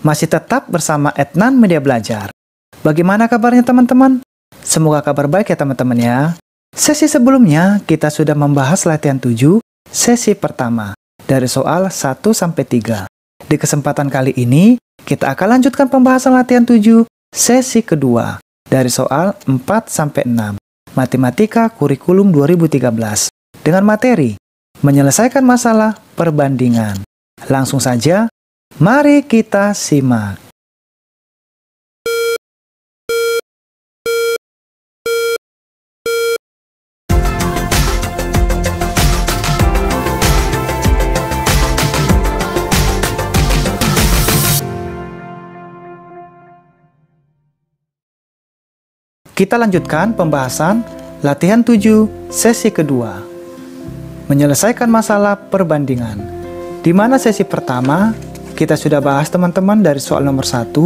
Masih tetap bersama Etnan Media Belajar. Bagaimana kabarnya teman-teman? Semoga kabar baik ya teman-teman ya. Sesi sebelumnya kita sudah membahas latihan 7, sesi pertama, dari soal 1-3. Di kesempatan kali ini, kita akan lanjutkan pembahasan latihan 7, sesi kedua, dari soal 4-6, Matematika Kurikulum 2013, dengan materi menyelesaikan masalah perbandingan. Langsung saja, mari kita simak. Kita lanjutkan pembahasan latihan 7, sesi kedua. Menyelesaikan masalah perbandingan. Di mana sesi pertama, kita sudah bahas teman-teman dari soal nomor 1,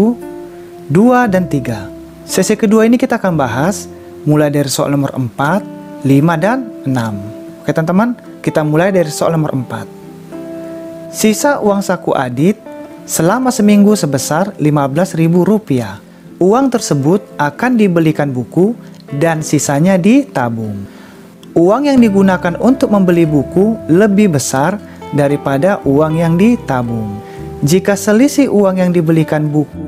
2, dan 3. Sesi kedua ini kita akan bahas mulai dari soal nomor 4, 5, dan 6. Oke teman-teman, kita mulai dari soal nomor 4. Sisa uang saku Adit selama seminggu sebesar Rp15.000. Uang tersebut akan dibelikan buku dan sisanya ditabung. Uang yang digunakan untuk membeli buku lebih besar daripada uang yang ditabung. Jika selisih uang yang dibelikan buku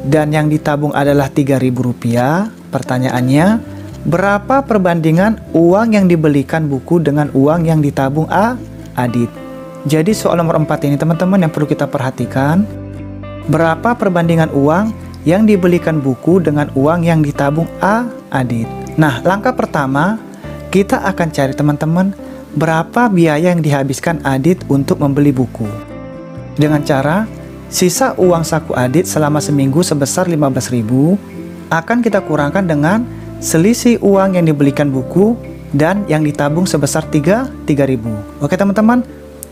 dan yang ditabung adalah Rp3.000, pertanyaannya, berapa perbandingan uang yang dibelikan buku dengan uang yang ditabung Adit? Jadi soal nomor 4 ini teman-teman yang perlu kita perhatikan, berapa perbandingan uang yang dibelikan buku dengan uang yang ditabung Adit. Nah, langkah pertama, kita akan cari teman-teman berapa biaya yang dihabiskan Adit untuk membeli buku. Dengan cara, sisa uang saku Adit selama seminggu sebesar Rp15.000 akan kita kurangkan dengan selisih uang yang dibelikan buku dan yang ditabung sebesar Rp3.000. Oke teman-teman,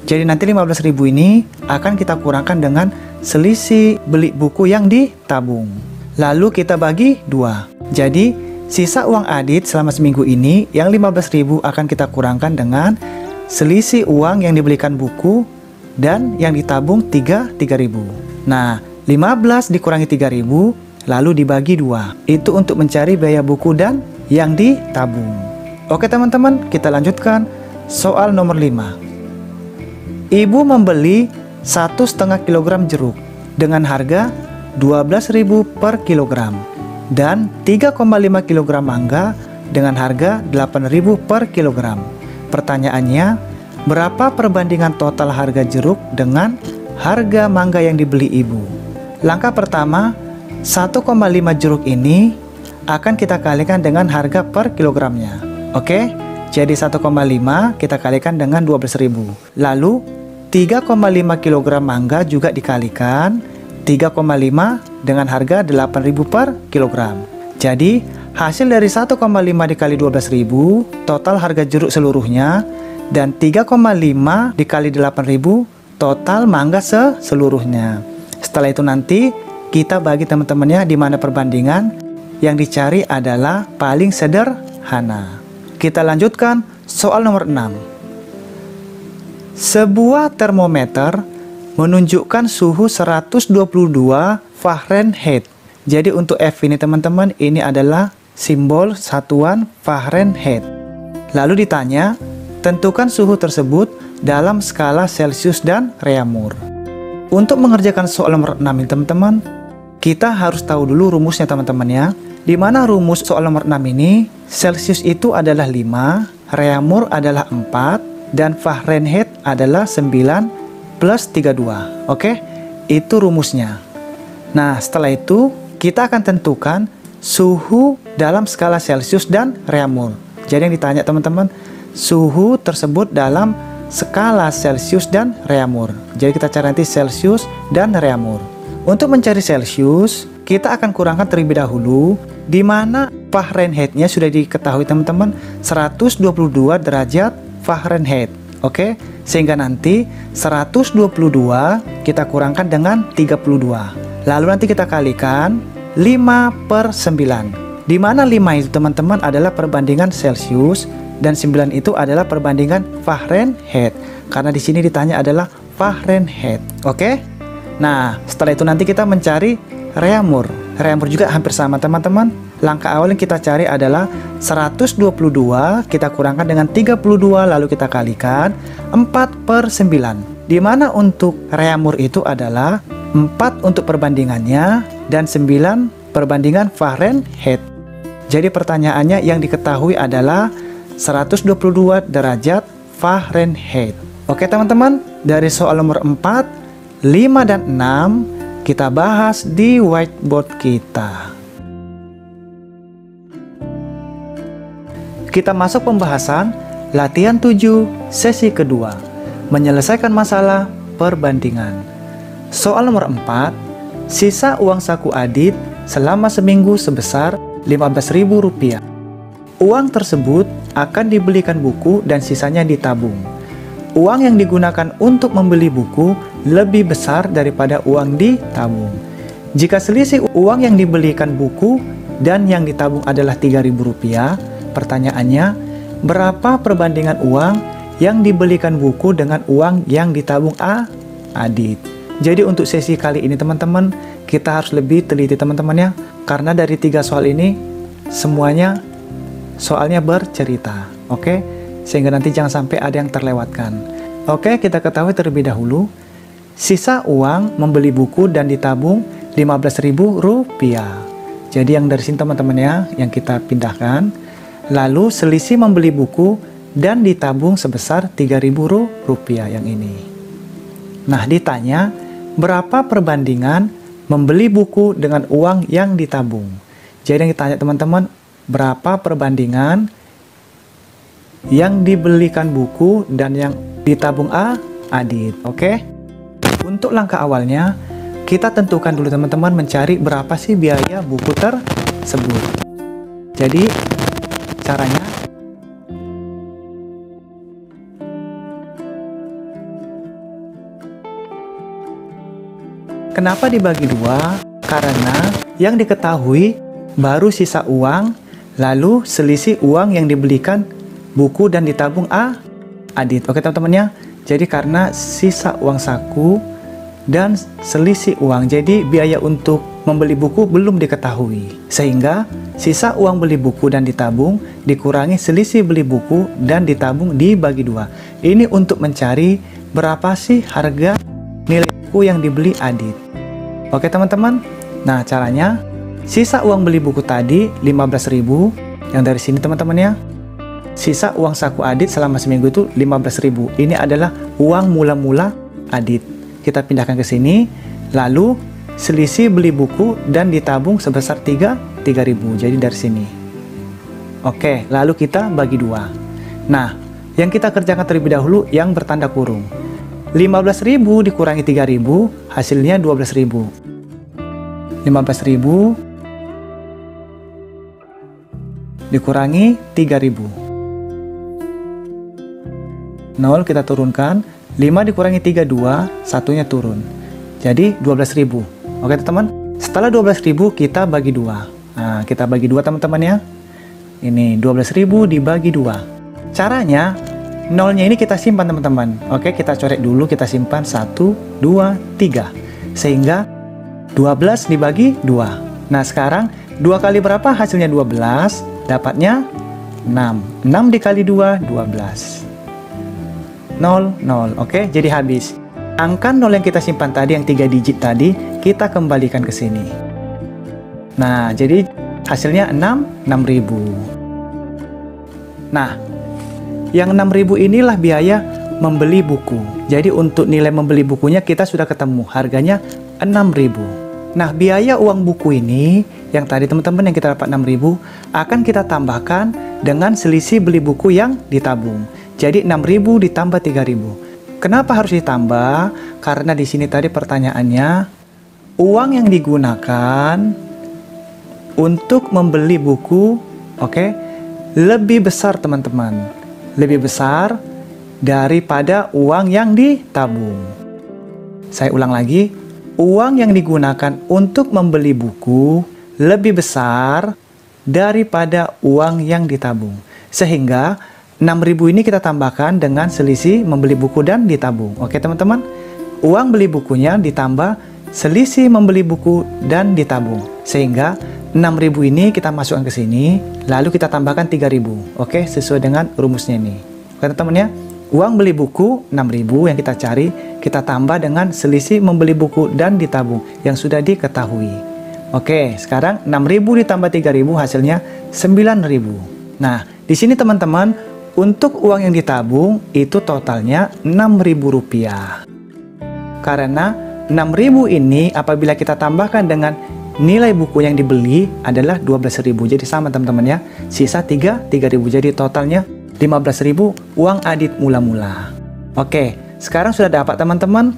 jadi nanti Rp15.000 ini akan kita kurangkan dengan selisih beli buku yang ditabung. Lalu kita bagi 2. Jadi, sisa uang Adit selama seminggu ini yang Rp15.000 akan kita kurangkan dengan selisih uang yang dibelikan buku dan yang ditabung Rp3.000. Nah, 15 dikurangi Rp3.000 lalu dibagi 2. Itu untuk mencari biaya buku dan yang ditabung. Oke teman-teman, kita lanjutkan soal nomor 5. Ibu membeli 1,5 kg jeruk dengan harga Rp12.000 per kilogram dan 3,5 kg mangga dengan harga Rp8.000 per kilogram. Pertanyaannya, berapa perbandingan total harga jeruk dengan harga mangga yang dibeli ibu? Langkah pertama, 1,5 jeruk ini akan kita kalikan dengan harga per kilogramnya. Oke, jadi 1,5 kita kalikan dengan Rp12.000. Lalu 3,5 kg mangga juga dikalikan 3,5 dengan harga Rp8.000 per kilogram. Jadi hasil dari 1,5 dikali Rp12.000 total harga jeruk seluruhnya, dan 3,5 dikali Rp8.000 total mangga seluruhnya. Setelah itu nanti kita bagi teman-temannya di mana perbandingan yang dicari adalah paling sederhana. Kita lanjutkan soal nomor 6. Sebuah termometer menunjukkan suhu 122 Fahrenheit. Jadi untuk F ini teman-teman, ini adalah simbol satuan Fahrenheit. Lalu ditanya, tentukan suhu tersebut dalam skala Celcius dan Reaumur. Untuk mengerjakan soal nomor 6 ini teman-teman, kita harus tahu dulu rumusnya teman-teman ya. Di mana rumus soal nomor 6 ini, Celcius itu adalah 5, Reaumur adalah 4, dan Fahrenheit adalah 9 plus 32. Oke, itu rumusnya. Nah, setelah itu kita akan tentukan suhu dalam skala Celcius dan Reaumur. Jadi yang ditanya teman-teman, suhu tersebut dalam skala Celcius dan Reaumur. Jadi kita cari nanti Celcius dan Reaumur. Untuk mencari Celcius, kita akan kurangkan terlebih dahulu, di mana Fahrenheit-nya sudah diketahui teman-teman, 122 derajat Fahrenheit. Oke, sehingga nanti 122 kita kurangkan dengan 32. Lalu nanti kita kalikan 5/9. Di mana 5 itu teman-teman adalah perbandingan Celcius dan 9 itu adalah perbandingan Fahrenheit. Karena di sini ditanya adalah Fahrenheit. Oke? Nah, setelah itu nanti kita mencari reamur. Reamur juga hampir sama teman-teman. Langkah awal yang kita cari adalah 122 kita kurangkan dengan 32 lalu kita kalikan 4/9. Dimana untuk reamur itu adalah 4 untuk perbandingannya dan 9 perbandingan Fahrenheit. Jadi pertanyaannya yang diketahui adalah 122 derajat Fahrenheit. Oke teman-teman, dari soal nomor 4, 5 dan 6 kita bahas di whiteboard kita. Kita masuk pembahasan latihan 7 sesi kedua, menyelesaikan masalah perbandingan. Soal nomor 4, sisa uang saku Adit selama seminggu sebesar Rp15.000. Uang tersebut akan dibelikan buku dan sisanya ditabung. Uang yang digunakan untuk membeli buku lebih besar daripada uang ditabung. Jika selisih uang yang dibelikan buku dan yang ditabung adalah Rp3.000, pertanyaannya, berapa perbandingan uang yang dibelikan buku dengan uang yang ditabung Adit? Jadi untuk sesi kali ini teman-teman, kita harus lebih teliti teman-teman ya, karena dari 3 soal ini semuanya soalnya bercerita, oke? Sehingga nanti jangan sampai ada yang terlewatkan. Oke, kita ketahui terlebih dahulu, sisa uang membeli buku dan ditabung Rp15.000. Jadi yang dari sini teman-teman ya, yang kita pindahkan. Lalu selisih membeli buku dan ditabung sebesar Rp3.000 yang ini. Nah, ditanya berapa perbandingan membeli buku dengan uang yang ditabung. Jadi yang ditanya teman-teman, berapa perbandingan yang dibelikan buku dan yang ditabung Adit. Oke? Untuk langkah awalnya, kita tentukan dulu teman-teman mencari berapa sih biaya buku tersebut. Jadi caranya, kenapa dibagi 2? Karena yang diketahui baru sisa uang, lalu selisih uang yang dibelikan buku dan ditabung Adit. Oke teman-teman ya. Jadi karena sisa uang saku dan selisih uang, jadi biaya untuk membeli buku belum diketahui. Sehingga sisa uang beli buku dan ditabung dikurangi selisih beli buku dan ditabung dibagi 2. Ini untuk mencari berapa sih harga nilai buku yang dibeli Adit. Oke teman-teman. Nah caranya, sisa uang beli buku tadi 15.000, yang dari sini teman-teman ya. Sisa uang saku Adit selama seminggu itu 15.000. Ini adalah uang mula-mula Adit. Kita pindahkan ke sini, lalu selisih beli buku dan ditabung sebesar 3.000. Jadi dari sini. Oke, lalu kita bagi 2. Nah, yang kita kerjakan terlebih dahulu yang bertanda kurung. 15.000 dikurangi 3.000, hasilnya 12.000. 15.000 dikurangi 3.000. 0 kita turunkan, 5 dikurangi 3, 2, satunya turun. Jadi 12.000. Oke teman-teman, setelah 12.000 kita bagi 2. Nah, kita bagi 2 teman-teman ya. Ini 12.000 dibagi 2. Caranya, nolnya ini kita simpan teman-teman. Oke, kita coret dulu, kita simpan 1, 2, 3. Sehingga 12 dibagi 2. Nah sekarang 2 kali berapa? Hasilnya 12. Dapatnya 6. 6 dikali 2, 12. 0, 0. Oke, jadi habis. Angka 0 yang kita simpan tadi, yang 3 digit tadi, kita kembalikan ke sini. Nah, jadi hasilnya 6.000. Nah, yang 6.000 inilah biaya membeli buku. Jadi untuk nilai membeli bukunya kita sudah ketemu, harganya 6.000. Nah, biaya uang buku ini, yang tadi teman-teman yang kita dapat 6.000, akan kita tambahkan dengan selisih beli buku yang ditabung. Jadi 6.000 ditambah 3.000. Kenapa harus ditambah? Karena di sini tadi pertanyaannya, uang yang digunakan untuk membeli buku, oke, lebih besar teman-teman. Lebih besar daripada uang yang ditabung. Saya ulang lagi, uang yang digunakan untuk membeli buku lebih besar daripada uang yang ditabung. Sehingga 6.000 ini kita tambahkan dengan selisih membeli buku dan ditabung. Oke teman-teman, uang beli bukunya ditambah selisih membeli buku dan ditabung. Sehingga 6.000 ini kita masukkan ke sini, lalu kita tambahkan 3.000. Oke, sesuai dengan rumusnya ini. Oke teman-teman ya, uang beli buku 6.000 yang kita cari, kita tambah dengan selisih membeli buku dan ditabung yang sudah diketahui. Oke, sekarang 6.000 ditambah 3.000 hasilnya 9.000. Nah, di sini teman-teman, untuk uang yang ditabung itu totalnya Rp6.000. Karena 6.000 ini apabila kita tambahkan dengan nilai buku yang dibeli adalah 12.000. Jadi sama teman-teman ya. Sisa 3.000. Jadi totalnya 15.000 uang Adit mula-mula. Oke, sekarang sudah dapat teman-teman.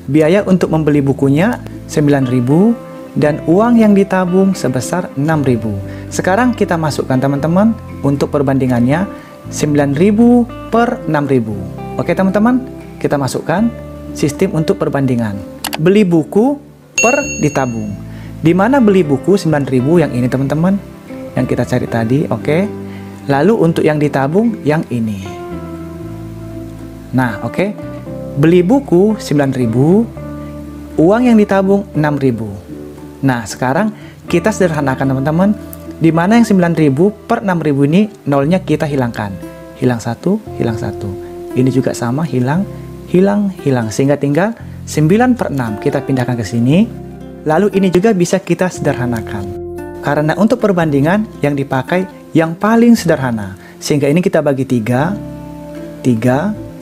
Biaya untuk membeli bukunya 9.000 dan uang yang ditabung sebesar 6.000. Sekarang kita masukkan teman-teman untuk perbandingannya 9.000 per 6.000. Oke teman-teman, kita masukkan sistem untuk perbandingan. Beli buku per ditabung. Di mana beli buku 9.000 yang ini teman-teman, yang kita cari tadi. Oke. Lalu untuk yang ditabung yang ini. Nah, oke. Beli buku 9.000, uang yang ditabung 6.000. Nah, sekarang kita sederhanakan teman-teman. Di mana yang 9.000 per 6.000 ini nolnya kita hilangkan. Hilang 1, hilang 1. Ini juga sama, hilang, hilang, hilang. Sehingga tinggal 9 per 6 kita pindahkan ke sini. Lalu ini juga bisa kita sederhanakan. Karena untuk perbandingan yang dipakai yang paling sederhana. Sehingga ini kita bagi 3,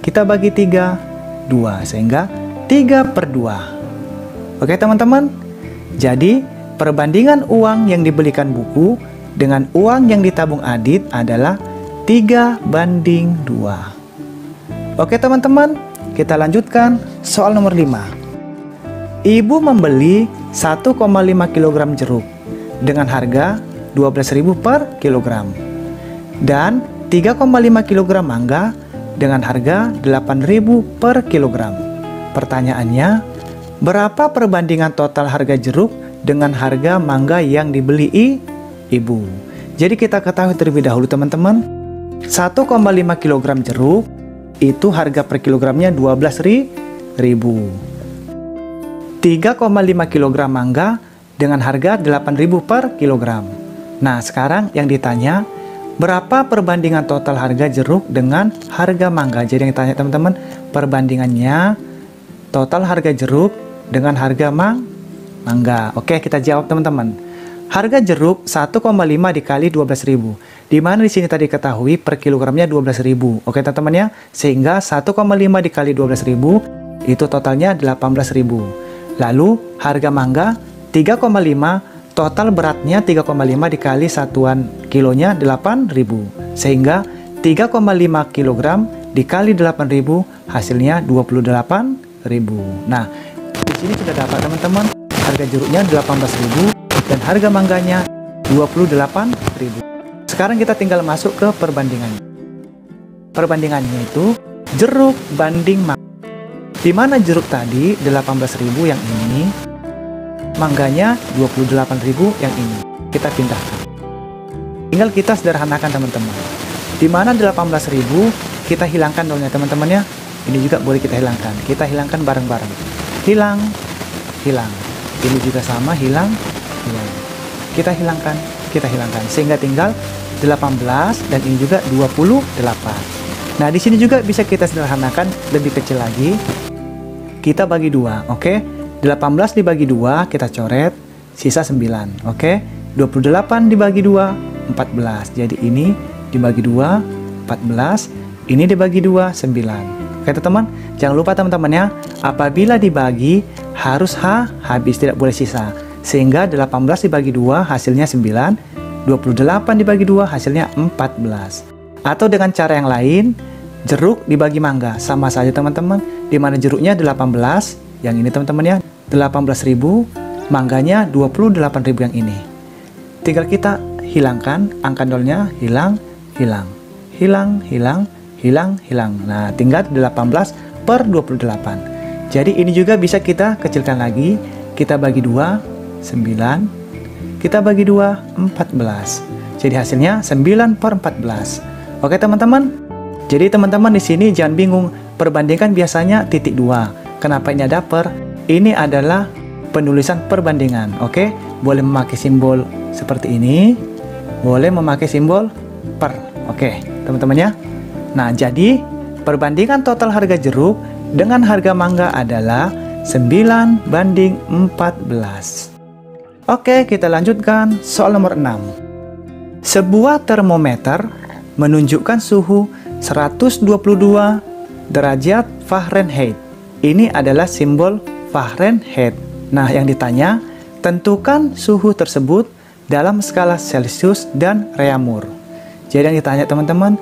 kita bagi 3, 2. Sehingga 3 per 2. Oke teman-teman. Jadi perbandingan uang yang dibelikan buku dengan uang yang ditabung Adit adalah 3:2. Oke teman-teman, kita lanjutkan soal nomor 5. Ibu membeli 1,5 kg jeruk dengan harga 12.000 per kilogram dan 3,5 kg mangga dengan harga 8.000 per kilogram. Pertanyaannya, berapa perbandingan total harga jeruk dengan harga mangga yang dibeli ibu? Jadi kita ketahui terlebih dahulu teman-teman, 1,5 kg jeruk itu harga per kilogramnya 12.000. 3,5 kg mangga dengan harga 8.000 per kilogram. Nah, sekarang yang ditanya, berapa perbandingan total harga jeruk dengan harga mangga? Jadi yang ditanya teman-teman, perbandingannya total harga jeruk dengan harga mangga. Oke, kita jawab teman-teman. Harga jeruk 1,5 dikali 12.000. Di mana di sini tadi ketahui per kilogramnya 12.000. Oke teman-teman ya. Sehingga 1,5 dikali 12.000 itu totalnya 18.000. Lalu harga mangga 3,5, total beratnya 3,5 dikali satuan kilonya 8.000. Sehingga 3,5 kg dikali 8.000 hasilnya 28.000. Nah, di sini sudah dapat teman-teman, harga jeruknya 18.000 dan harga mangganya 28.000. Sekarang kita tinggal masuk ke perbandingannya. Perbandingannya itu jeruk banding mangga. Di mana jeruk tadi 18.000 yang ini, mangganya 28.000 yang ini. Kita pindahkan. Tinggal kita sederhanakan teman-teman. Di mana 18.000 kita hilangkan nolnya teman-teman ya. Ini juga boleh kita hilangkan. Kita hilangkan bareng-bareng. Hilang, hilang. Ini juga sama, hilang, hilang. Kita hilangkan, sehingga tinggal 18 dan ini juga 28. Nah, di sini juga bisa kita sederhanakan lebih kecil lagi. Kita bagi 2, oke? 18 dibagi 2 kita coret, sisa 9, oke? 28 dibagi 2 14. Jadi ini dibagi 2 14, ini dibagi 2 9. Oke, teman-teman, jangan lupa teman-teman ya, apabila dibagi harus habis, tidak boleh sisa. Sehingga 18 dibagi 2 hasilnya 9, 28 dibagi 2 hasilnya 14. Atau dengan cara yang lain, jeruk dibagi mangga, sama saja teman-teman. Di mana jeruknya 18, yang ini teman-teman ya, 18.000, mangganya 28.000 yang ini. Tinggal kita hilangkan, angka nolnya hilang, hilang, hilang, hilang, hilang, hilang. Nah, tinggal 18 per 28. Jadi ini juga bisa kita kecilkan lagi. Kita bagi 2, 9. Kita bagi 2, 14. Jadi hasilnya 9 per 14. Oke teman-teman. Jadi teman-teman di sini jangan bingung. Perbandingan biasanya titik 2. Kenapa ini ada per? Ini adalah penulisan perbandingan. Oke, boleh memakai simbol seperti ini, boleh memakai simbol per. Oke, teman-teman ya. Nah, jadi perbandingan total harga jeruk dengan harga mangga adalah 9:14. Oke, kita lanjutkan soal nomor 6. Sebuah termometer menunjukkan suhu 122 derajat Fahrenheit. Ini adalah simbol Fahrenheit. Nah, yang ditanya, tentukan suhu tersebut dalam skala Celcius dan Reaumur. Jadi yang ditanya teman-teman,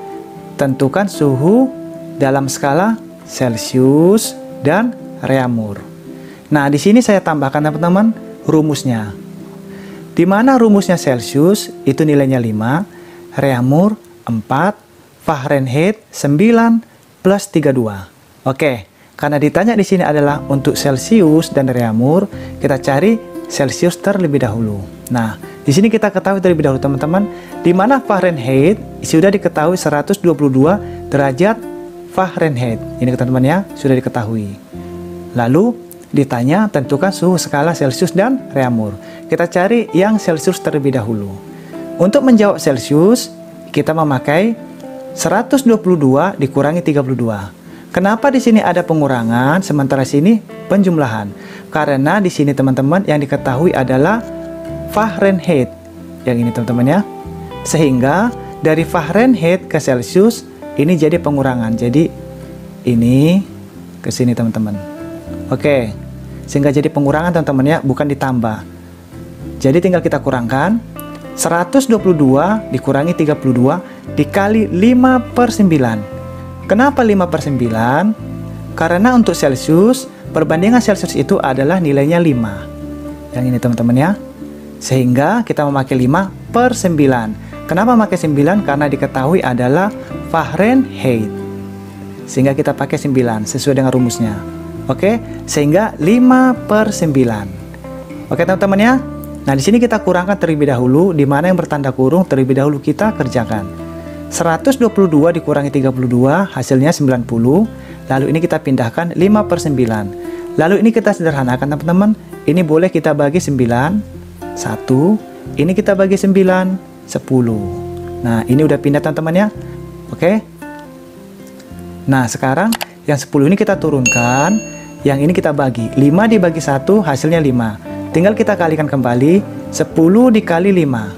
tentukan suhu dalam skala Celcius dan Reaumur. Nah, di sini saya tambahkan teman-teman rumusnya. Di mana rumusnya Celcius itu nilainya 5, Reaumur 4, Fahrenheit 9 plus 32. Oke. Karena ditanya di sini adalah untuk Celcius dan Reaumur, kita cari Celcius terlebih dahulu. Nah, di sini kita ketahui terlebih dahulu teman-teman, di mana Fahrenheit sudah diketahui 122 derajat Fahrenheit. Ini teman-teman ya, sudah diketahui. Lalu ditanya tentukan suhu skala Celcius dan Reaumur. Kita cari yang Celcius terlebih dahulu. Untuk menjawab Celcius, kita memakai 122 dikurangi 32. Kenapa di sini ada pengurangan sementara sini penjumlahan? Karena di sini teman-teman yang diketahui adalah Fahrenheit. Yang ini teman-teman ya. Sehingga dari Fahrenheit ke Celcius ini jadi pengurangan. Jadi ini ke sini teman-teman. Oke. Sehingga jadi pengurangan teman-teman ya, bukan ditambah. Jadi tinggal kita kurangkan 122 dikurangi 32 dikali 5/9. Kenapa 5/9? Karena untuk Celcius, perbandingan Celcius itu adalah nilainya 5. Yang ini teman-teman ya. Sehingga kita memakai 5/9. Kenapa memakai 9? Karena diketahui adalah Fahrenheit. Sehingga kita pakai 9 sesuai dengan rumusnya. Oke, sehingga 5/9. Oke teman-teman ya. Nah, di sini kita kurangkan terlebih dahulu, di mana yang bertanda kurung terlebih dahulu kita kerjakan. 122 dikurangi 32 hasilnya 90. Lalu ini kita pindahkan 5/9. Lalu ini kita sederhanakan teman-teman. Ini boleh kita bagi 9 1. Ini kita bagi 9 10. Nah, ini udah pindah teman-teman ya. Oke. Nah, sekarang yang 10 ini kita turunkan. Yang ini kita bagi 5 dibagi 1 hasilnya 5. Tinggal kita kalikan kembali 10 dikali 5.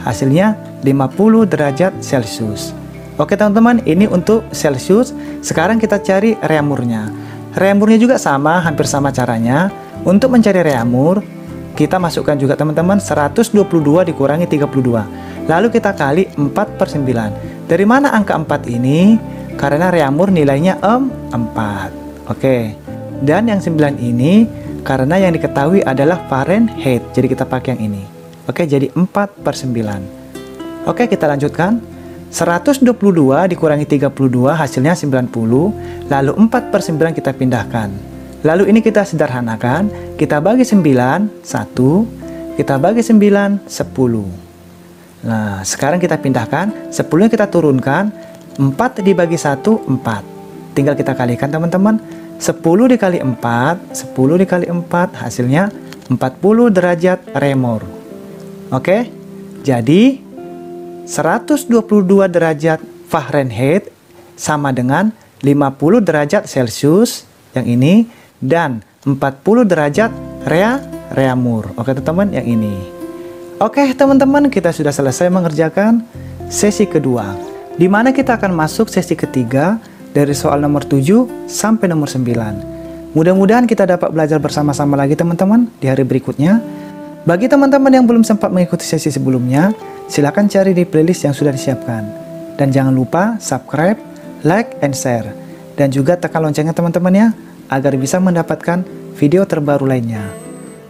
Hasilnya 50 derajat Celcius. Oke teman-teman, ini untuk Celcius. Sekarang kita cari Reaumurnya. Reaumurnya juga sama, hampir sama caranya. Untuk mencari Reaumur, kita masukkan juga teman-teman 122 dikurangi 32. Lalu kita kali 4/9. Dari mana angka 4 ini? Karena Reaumur nilainya 4. Oke. Dan yang 9 ini karena yang diketahui adalah Fahrenheit. Jadi kita pakai yang ini. Oke, jadi 4/9. Oke, kita lanjutkan. 122 dikurangi 32 hasilnya 90. Lalu 4/9 kita pindahkan. Lalu ini kita sederhanakan. Kita bagi 9 1. Kita bagi 9 10. Nah, sekarang kita pindahkan. 10-nya kita turunkan. 4 dibagi 1 4. Tinggal kita kalikan teman-teman. 10 dikali 4 10 dikali 4 hasilnya 40 derajat Reaumur. Oke, jadi 122 derajat Fahrenheit sama dengan 50 derajat Celcius yang ini dan 40 derajat Reaumur. Oke teman-teman, yang ini. Oke teman-teman, kita sudah selesai mengerjakan sesi kedua, di mana kita akan masuk sesi ketiga dari soal nomor 7 sampai nomor 9. Mudah-mudahan kita dapat belajar bersama-sama lagi teman-teman di hari berikutnya. Bagi teman-teman yang belum sempat mengikuti sesi sebelumnya, silakan cari di playlist yang sudah disiapkan. Dan jangan lupa subscribe, like, and share. Dan juga tekan loncengnya teman-teman ya, agar bisa mendapatkan video terbaru lainnya.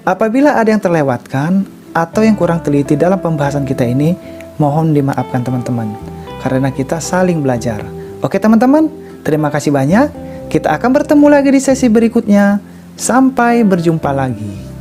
Apabila ada yang terlewatkan atau yang kurang teliti dalam pembahasan kita ini, mohon dimaafkan teman-teman. Karena kita saling belajar. Oke teman-teman, terima kasih banyak. Kita akan bertemu lagi di sesi berikutnya. Sampai berjumpa lagi.